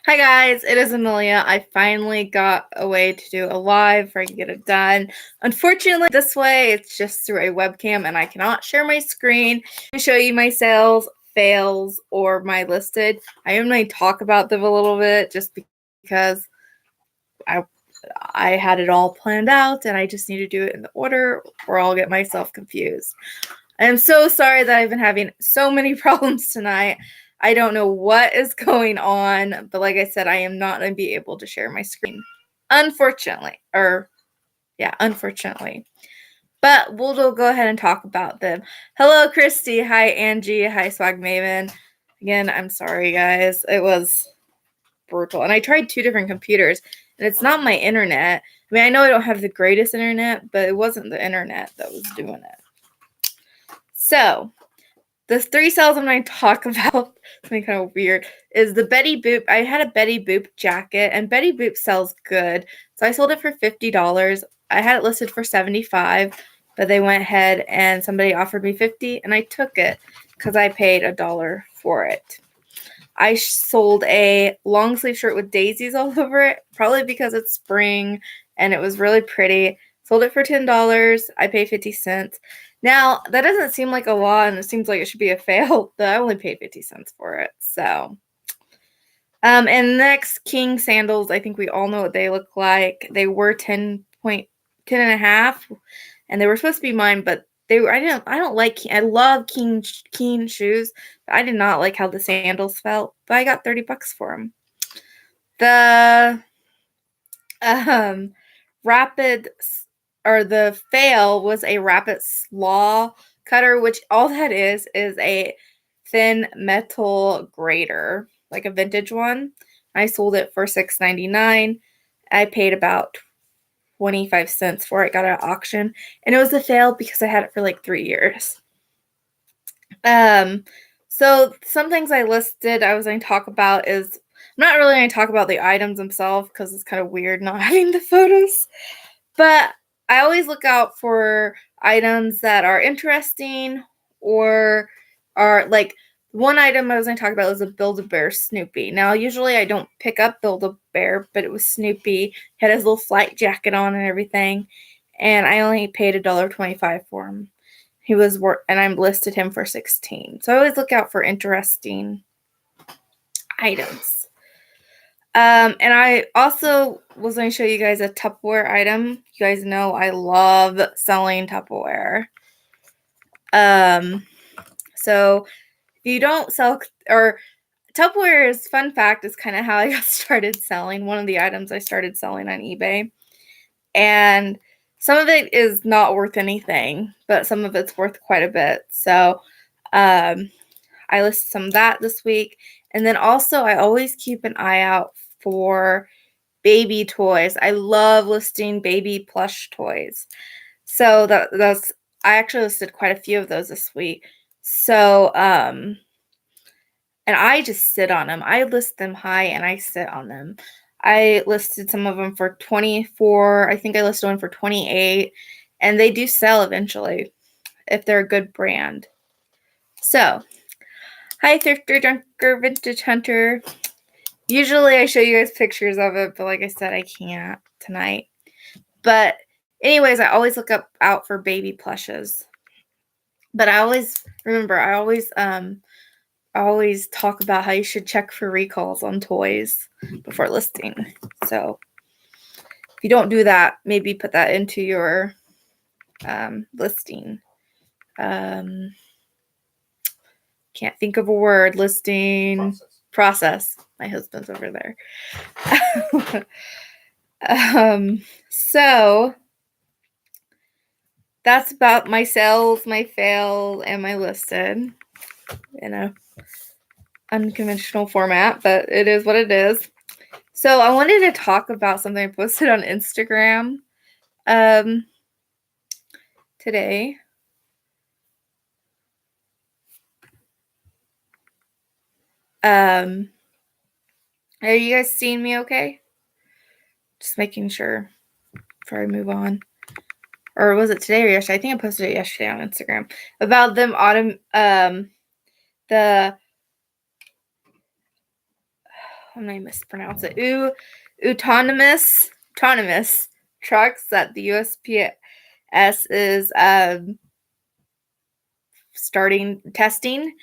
Hi guys, it is Amelia. I finally got a way to do a live where I can get it done. Unfortunately, this way it's just through a webcam and I cannot share my screen to show you my sales, fails, or my listed. I am going to talk about them a little bit just because I had it all planned out and I just need to do it in the order or I'll get myself confused. I am so sorry that I've been having so many problems tonight. I don't know what is going on, but like I said, I am not going to be able to share my screen. Unfortunately. Unfortunately. But we'll go ahead and talk about them. Hello, Christy. Hi, Angie. Hi, Swag Maven. Again, I'm sorry, guys. It was brutal. And I tried 2 different computers, and it's not my internet. I mean, I know I don't have the greatest internet, but it wasn't the internet that was doing it. So, the 3 sales I'm going to talk about, something kind of weird, is the Betty Boop. I had a Betty Boop jacket, and Betty Boop sells good. So I sold it for $50. I had it listed for $75, but they went ahead and somebody offered me $50, and I took it because I paid $1 for it. I sold a long sleeve shirt with daisies all over it, probably because it's spring, and it was really pretty. Sold it for $10. I paid 50 cents. Now, that doesn't seem like a lot, and it seems like it should be a fail, but I only paid 50 cents for it. So, and next, King sandals. I think we all know what they look like. They were 10 and a half, and they were supposed to be mine, but they were. I love King shoes, but I did not like how the sandals felt. But I got $30 for them. The the fail was a rapid slaw cutter, which all that is a thin metal grater, like a vintage one. I sold it for $6.99. I paid about 25 cents for it, got it at auction, and it was a fail because I had it for like 3 years. So some things I listed I was going to talk about is I'm not really going to talk about the items themselves because it's kind of weird not having the photos, but I always look out for items that are interesting or are like one item I was going to talk about was a Build-A-Bear Snoopy. Now, usually I don't pick up Build-A-Bear, but it was Snoopy. He had his little flight jacket on and everything, and I only paid $1.25 for him. He was and I listed him for $16. So I always look out for interesting items. And I also was going to show you guys a Tupperware item. You guys know I love selling Tupperware. So if you don't sell, or Tupperware is, fun fact, is kind of how I got started selling. One of the items I started selling on eBay. And some of it is not worth anything, but some of it's worth quite a bit. So I listed some of that this week. And then also I always keep an eye out for baby toys. I love listing baby plush toys. So that's I actually listed quite a few of those this week. So and I just sit on them. I list them high and I sit on them. I listed some of them for 24. I think I listed one for 28, and they do sell eventually if they're a good brand. So, hi Thrifter, Junker, Vintage Hunter. Usually I show you guys pictures of it, but like I said, I can't tonight. But anyways, I always look out for baby plushes. But I always talk about how you should check for recalls on toys before listing. So if you don't do that, maybe put that into your listing. Can't think of a word. Listing process. My husband's over there. So that's about my sales, my fail, and my listed in a unconventional format, but it is what it is. So I wanted to talk about something I posted on Instagram today. Are you guys seeing me okay? Just making sure before I move on. Or was it today or yesterday? I think I posted it yesterday on Instagram about them I'm going to mispronounce it. Autonomous trucks that the USPS is starting testing.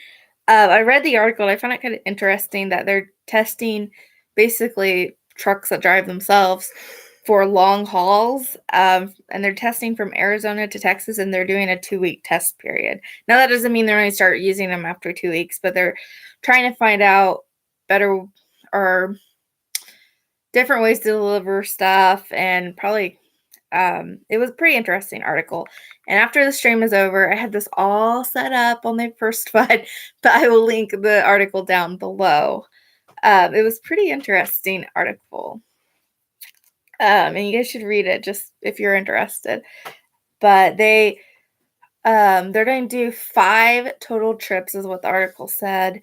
I read the article and I found it kind of interesting that they're testing basically trucks that drive themselves for long hauls, and they're testing from Arizona to Texas, and they're doing a 2-week test period. Now, that doesn't mean they're going to start using them after 2 weeks, but they're trying to find out better or different ways to deliver stuff, and probably it was a pretty interesting article. And after the stream is over, I had this all set up on my first slide, but I will link the article down below. It was a pretty interesting article. And you guys should read it just if you're interested. But they're going to do 5 total trips is what the article said.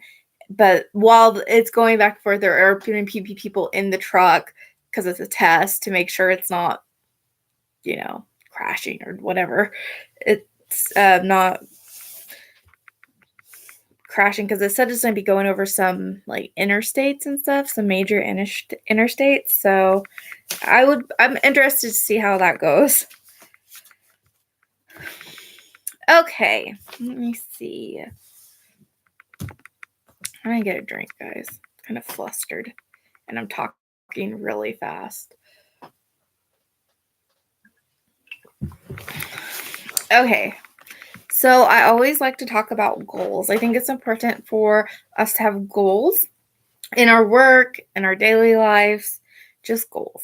But while it's going back and forth, there are going to be people in the truck because it's a test to make sure it's not, crashing or whatever. It's not crashing because it said it's going to be going over some like interstates and stuff, some major interstates. So I'm interested to see how that goes. Okay, let me see. I'm gonna get a drink, guys. I'm kind of flustered, and I'm talking really fast. Okay, so I always like to talk about goals. I think it's important for us to have goals in our work, in our daily lives, just goals.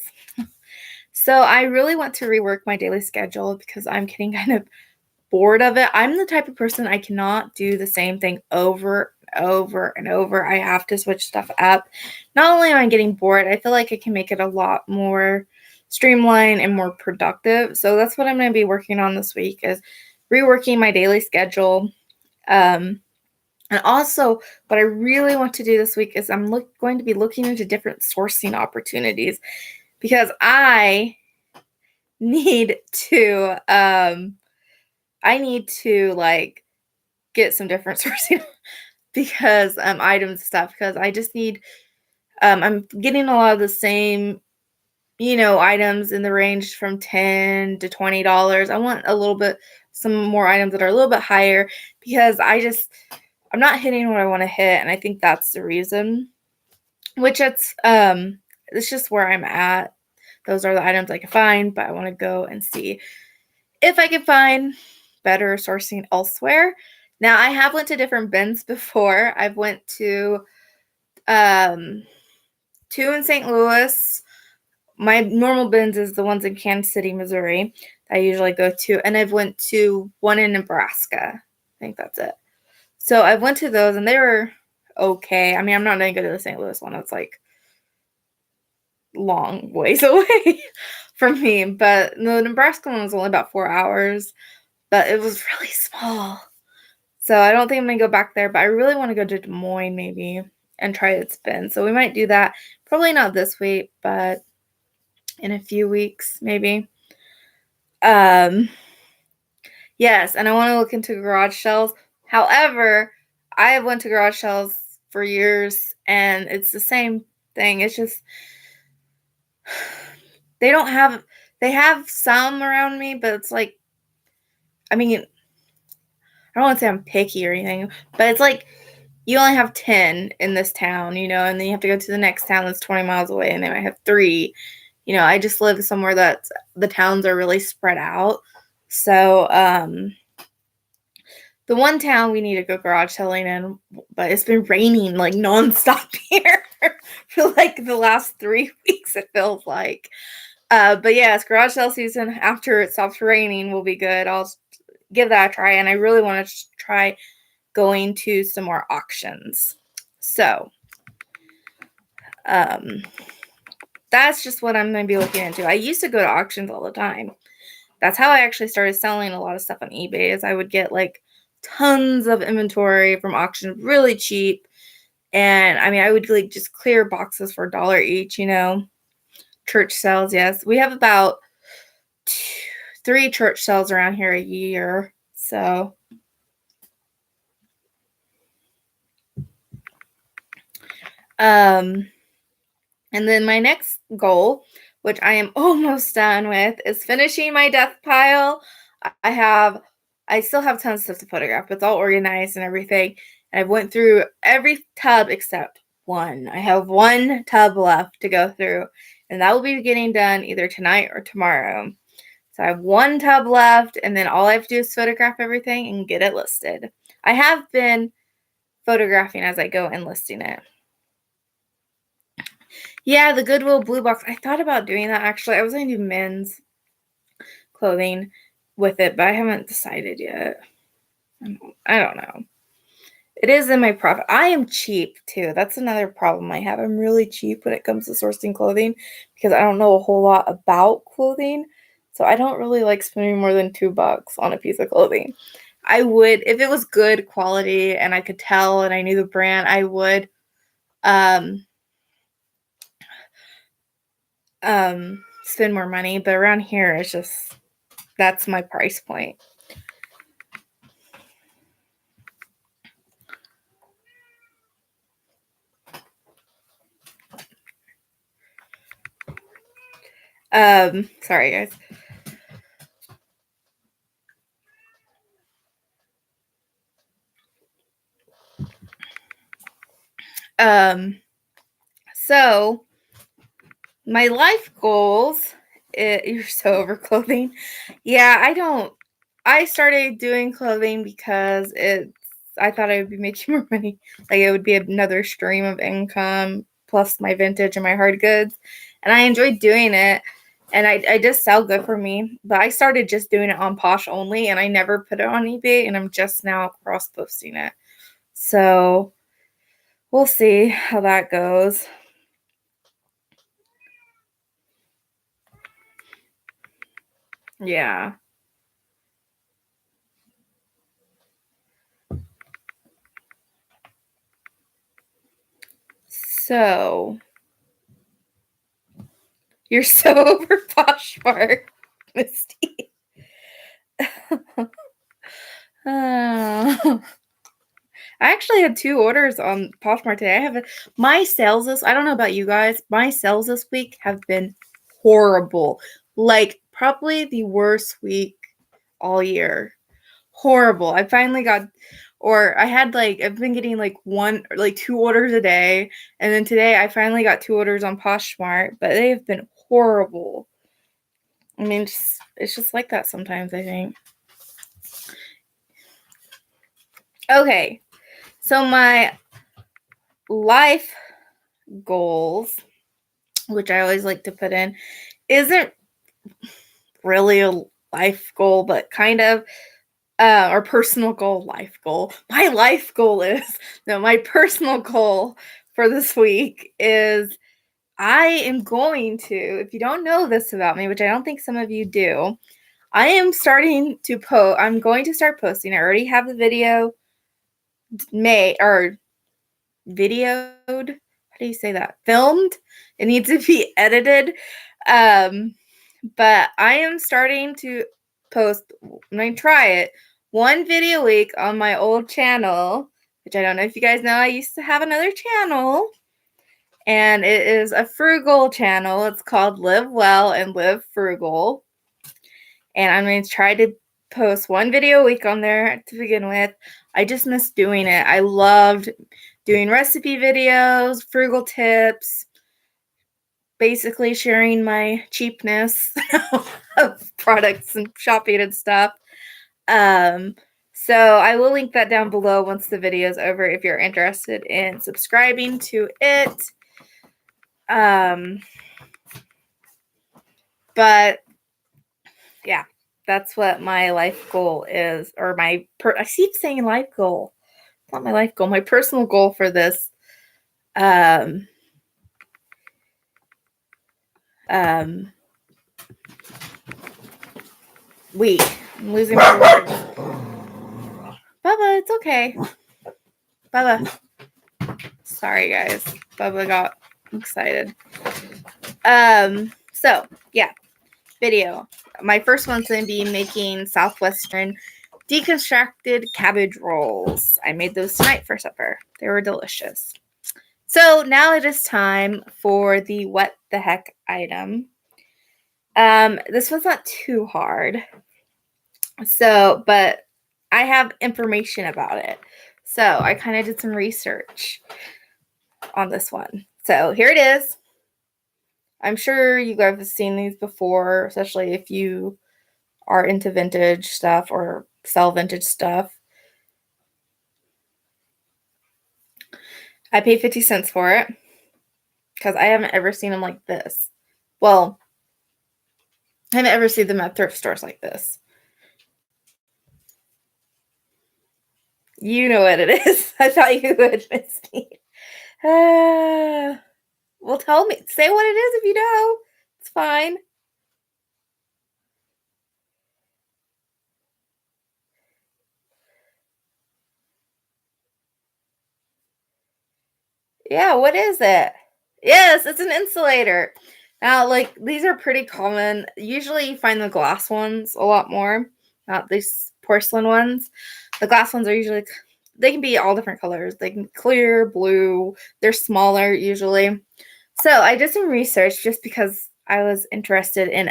So I really want to rework my daily schedule because I'm getting kind of bored of it. I'm the type of person I cannot do the same thing over and over and over. I have to switch stuff up. Not only am I getting bored, I feel like I can make it a lot more streamlined and more productive. So that's what I'm going to be working on this week is reworking my daily schedule. And also what I really want to do this week is I'm going to be looking into different sourcing opportunities because I need to like get some different sourcing because items and stuff because I just need I'm getting a lot of the same items in the range from $10 to $20. I want some more items that are a little bit higher because I'm not hitting what I want to hit, and I think that's the reason. Which it's just where I'm at. Those are the items I can find, but I want to go and see if I can find better sourcing elsewhere. Now, I have went to different bins before. I've went to 2 in St. Louis. My normal bins is the ones in Kansas City, Missouri, that I usually go to. And I've went to 1 in Nebraska. I think that's it. So I went to those, and they were okay. I mean, I'm not going to go to the St. Louis one. It's like long ways away from me. But the Nebraska one was only about 4 hours. But it was really small. So I don't think I'm going to go back there. But I really want to go to Des Moines maybe and try its bin. So we might do that. Probably not this week, but in a few weeks maybe. Yes, and I want to look into garage sales. However, I have went to garage sales for years, and it's the same thing. It's just they have some around me, but it's like, I mean, I don't want to say I'm picky or anything, but it's like you only have 10 in this town, and then you have to go to the next town that's 20 miles away, and they might have 3. I just live somewhere that the towns are really spread out. So, the one town we need to go garage selling in, but it's been raining like nonstop here for like the last 3 weeks, it feels like. But yes, garage sale season after it stops raining will be good. I'll give that a try, and I really want to try going to some more auctions. So, that's just what I'm going to be looking into. I used to go to auctions all the time. That's how I actually started selling a lot of stuff on eBay is I would get like tons of inventory from auctions really cheap. And I mean, I would like just clear boxes for $1 each, Church sales, yes. We have about 3 church sales around here a year. So, And then my next goal, which I am almost done with, is finishing my death pile. I still have tons of stuff to photograph, but it's all organized and everything. And I went through every tub except one. I have one tub left to go through, and that will be getting done either tonight or tomorrow. So I have one tub left, and then all I have to do is photograph everything and get it listed. I have been photographing as I go and listing it. Yeah, the Goodwill Blue Box. I thought about doing that, actually. I was going to do men's clothing with it, but I haven't decided yet. I don't know. It is in my profit. I am cheap, too. That's another problem I have. I'm really cheap when it comes to sourcing clothing because I don't know a whole lot about clothing. So I don't really like spending more than $2 on a piece of clothing. I would, if it was good quality and I could tell and I knew the brand, I would spend more money. But around here, it's just, that's my price point. Sorry guys. So my life goals, you're so over clothing. Yeah, I started doing clothing because I thought I would be making more money. Like it would be another stream of income plus my vintage and my hard goods. And I enjoyed doing it. And I just sell good for me. But I started just doing it on Posh only, and I never put it on eBay, and I'm just now cross-posting it. So we'll see how that goes. Yeah. So you're so over Poshmark, Misty. I actually had 2 orders on Poshmark today. I have my sales I don't know about you guys. My sales this week have been horrible. Like probably the worst week all year. Horrible. I finally got, or I had I've been getting 2 orders a day. And then today I finally got 2 orders on Poshmark, but they have been horrible. I mean, it's just like that sometimes, I think. Okay. So my life goals, which I always like to put in, isn't really a life goal, but kind of or personal goal, life goal. My life goal is, no, my personal goal for this week is I am going to, if you don't know this about me, which I don't think some of you do, I am starting to I'm going to start posting. I already have the video videoed. How do you say that? Filmed. It needs to be edited. But I am starting to post, when I try it, 1 video a week on my old channel, which I don't know if you guys know, I used to have another channel. And it is a frugal channel. It's called Live Well and Live Frugal. And I'm going to try to post 1 video a week on there to begin with. I just miss doing it. I loved doing recipe videos, frugal tips, basically sharing my cheapness of products and shopping and stuff. So I will link that down below once the video is over if you're interested in subscribing to it. But yeah, that's what my life goal is, or I keep saying life goal. It's not my life goal. My personal goal for this week. I'm losing my words. Bubba, it's okay. Bubba. Sorry, guys. Bubba got excited. So, yeah. Video. My first one's going to be making Southwestern deconstructed cabbage rolls. I made those tonight for supper. They were delicious. So now it is time for the what the heck item. This one's not too hard. So, but I have information about it. So I kind of did some research on this one. So here it is. I'm sure you guys have seen these before, especially if you are into vintage stuff or sell vintage stuff. I paid 50 cents for it because I haven't ever seen them like this. Well, I haven't ever seen them at thrift stores like this. You know what it is. I thought you would, Misty. Well, tell me. Say what it is if you know. It's fine. Yeah, what is it? Yes, it's an insulator. Now, like, these are pretty common. Usually you find the glass ones a lot more, not these porcelain ones. The glass ones are usually, they can be all different colors. They can be clear, blue. They're smaller usually. So I did some research just because I was interested in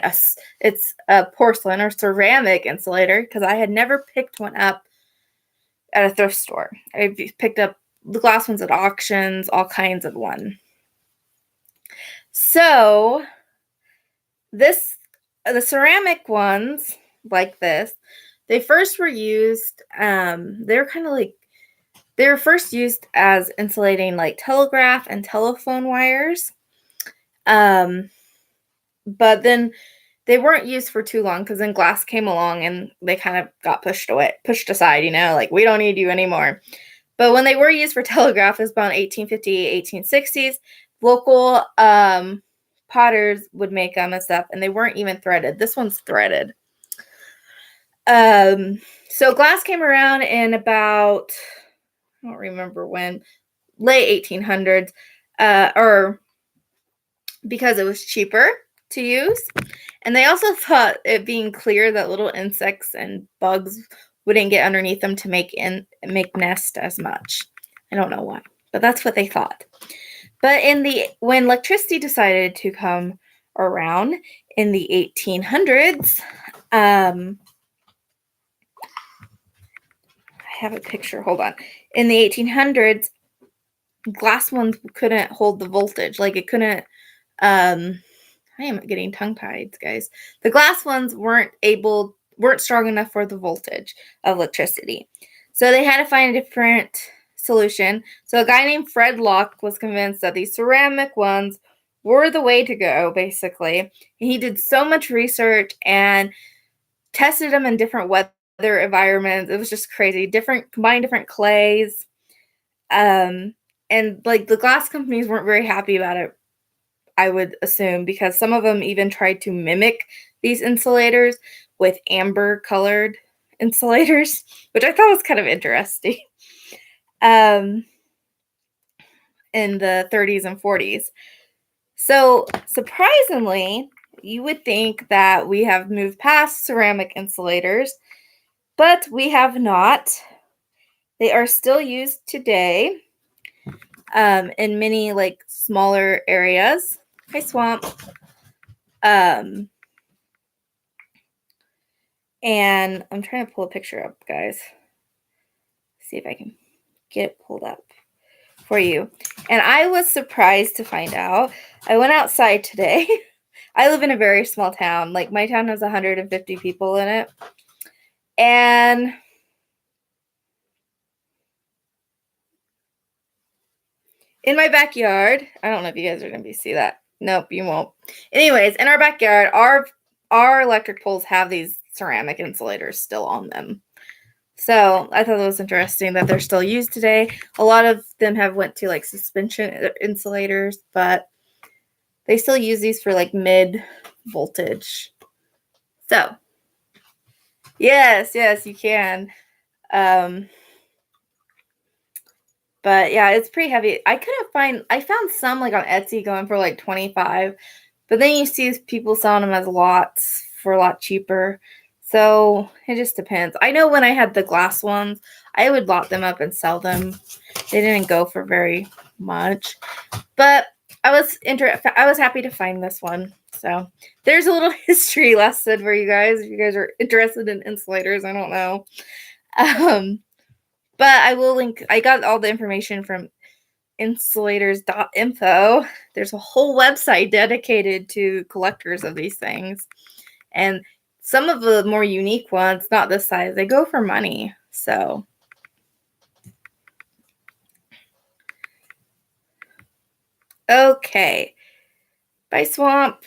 it's a porcelain or ceramic insulator because I had never picked one up at a thrift store. I picked up the glass ones at auctions, all kinds of one. So the ceramic ones like this, they first were used, they were first used as insulating like telegraph and telephone wires. But then they weren't used for too long because then glass came along and they kind of got pushed aside, like we don't need you anymore. But when they were used for telegraph, it was about 1850s, 1860s. Local potters would make them and stuff, and they weren't even threaded. This one's threaded. So glass came around in about, I don't remember when, late 1800s, or because it was cheaper to use. And they also thought it being clear that little insects and bugs wouldn't get underneath them to make nest as much. I don't know why, but that's what they thought. But when electricity decided to come around in the 1800s, I have a picture. Hold on. In the 1800s, glass ones couldn't hold the voltage. Like it couldn't. I am getting tongue-tied, guys. The glass ones weren't strong enough for the voltage of electricity. So they had to find a different solution. So a guy named Fred Locke was convinced that these ceramic ones were the way to go, basically. And he did so much research and tested them in different weather environments. It was just crazy. Combined different clays. And like the glass companies weren't very happy about it, I would assume, because some of them even tried to mimic these insulators with amber colored insulators, which I thought was kind of interesting. In the 30s and 40s. So surprisingly, you would think that we have moved past ceramic insulators, but we have not. They are still used today in many like smaller areas. Hi, Swamp. And I'm trying to pull a picture up, guys. See if I can get it pulled up for you. And I was surprised to find out. I went outside today. I live in a very small town. Like my town has 150 people in it. And in my backyard, I don't know if you guys are going to see that. Nope, you won't. Anyways, in our backyard, our electric poles have these ceramic insulators still on them. So I thought that was interesting that they're still used today. A lot of them have went to like suspension insulators, but they still use these for like mid voltage. So yes, you can. But yeah, it's pretty heavy. I found some like on Etsy going for like 25, but then you see people selling them as lots for a lot cheaper. So it just depends. I know when I had the glass ones, I would lock them up and sell them. They didn't go for very much, but I was happy to find this one. So there's a little history lesson for you guys if you guys are interested in insulators. I don't know. But I will link. I got all the information from insulators.info. There's a whole website dedicated to collectors of these things. And some of the more unique ones, not this size, they go for money. So okay. Bye, Swamp.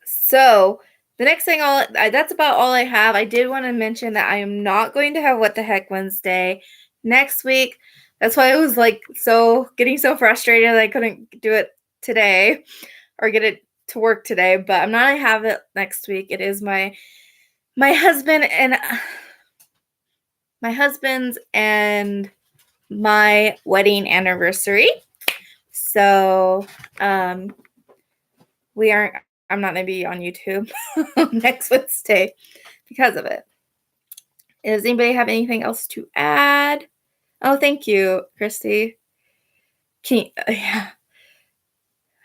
So the next thing, that's about all I have. I did want to mention that I am not going to have What the Heck Wednesday next week. That's why I was like getting so frustrated that I couldn't do it today or get it to work today. But I'm not going to have it next week. It is my husband's and my wedding anniversary. So I'm not going to be on YouTube next Wednesday because of it. Does anybody have anything else to add? Oh, thank you, Christy. Yeah.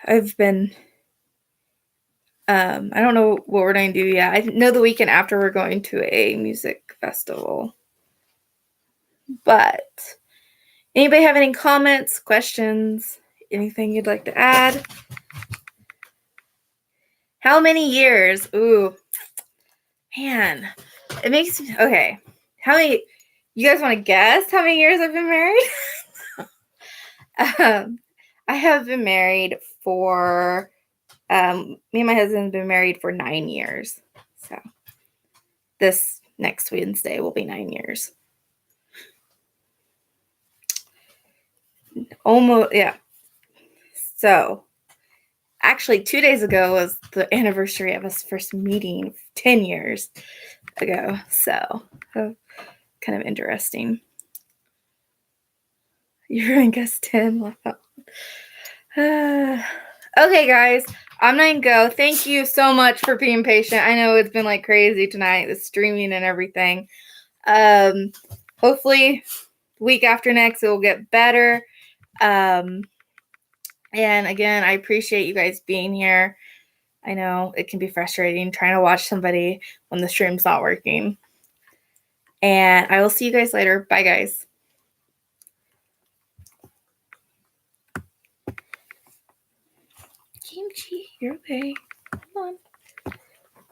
I've been, I don't know what we're going to do yet. I know the weekend after we're going to a music festival. But anybody have any comments, questions, anything you'd like to add? How many years? Ooh, man, it makes me, okay. How many, you guys want to guess how many years I've been married? I have been married for, me and my husband have been married for 9 years. So this next Wednesday will be 9 years. Almost, yeah. So actually 2 days ago was the anniversary of us first meeting 10 years ago. So kind of interesting. You're going to guess 10. Okay, guys, I'm going to go. Thank you so much for being patient. I know it's been like crazy tonight, the streaming and everything. Hopefully week after next, it will get better. And again, I appreciate you guys being here. I know it can be frustrating trying to watch somebody when the stream's not working. And I will see you guys later. Bye, guys. Kimchi, you're okay. Come on.